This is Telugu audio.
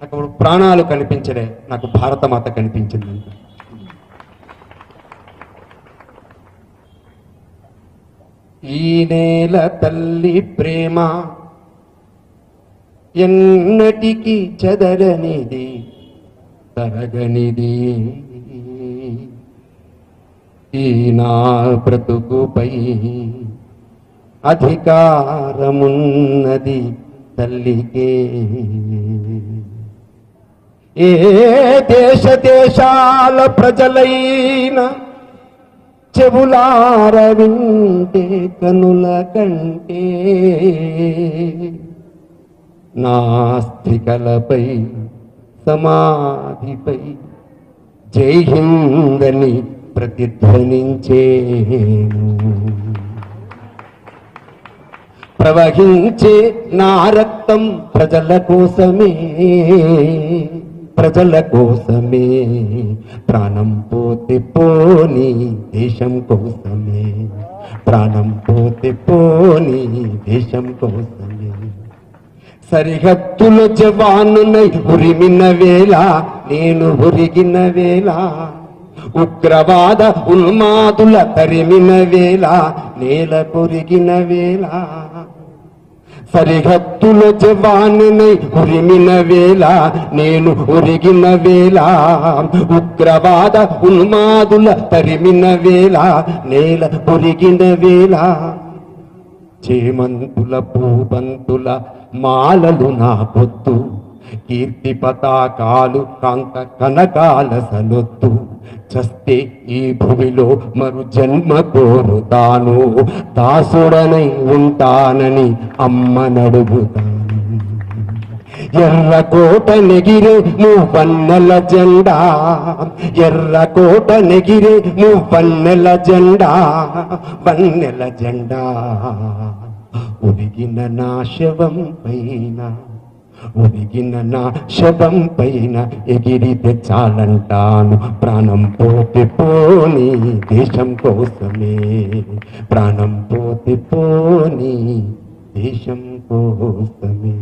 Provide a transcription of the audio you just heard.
నాకు ప్రాణాలు కనిపించలే, నాకు భారతమాత కనిపించింది. ఈ నేల తల్లి ప్రేమ ఎన్నటికి చెదరనిది, తరగనిది. ఈ నా బ్రతుకుపై అధికారమున్నది తల్లికే. ఏ దేశ దేశాల ప్రజలైన చెవులార వింటే కనుల కంటే, నాస్తికలపై సమాధిపై జై హిందని ప్రతిధ్వనించేను. ప్రవహించే నా రక్తం ప్రజల కోసమే, ప్రజల కోసమే. ప్రాణం పోతే పోని దేశం కోసమే, ప్రాణం పోతే పోని దేశం కోసమే. సరిహద్దుల జవానునై ఉరిమిన వేళ, నేను ఉరిగిన వేళ. ఉగ్రవాద ఉన్మాదుల తరిమిన వేళ, నేల కొరిగిన వేళ. సరిహద్దుల జవానునై ఉరిమిన వేళ, నేను ఉరిగిన వేళ. ఉగ్రవాద ఉన్మాదుల తరిమిన వేళ, నేల కొరిగిన వేళ. చేమంతుల పూబంతుల మాలలు నా పొత్తు, కీర్తి పతాకాలు కాంత కనకాల సలొత్తు. చస్తే ఈ భూమిలో మరు జన్మ కోరుతాను, దాసుడనై ఉంటానని అమ్మనడుగుతాను. ఎర్రకోట నెగిరే మూవన్నెల జెండా, ఎర్రకోట నెగిరే మూవన్నెల జెండా, వన్నెల జెండా. ఉరిగిన నా శవం పైన, ఉరిగిన నా శవం పైన ఎగిరితే చాలంటాను. ప్రాణం పోతే పోని దేశం కోసమే, ప్రాణం పోతే పోని దేశం కోసమే.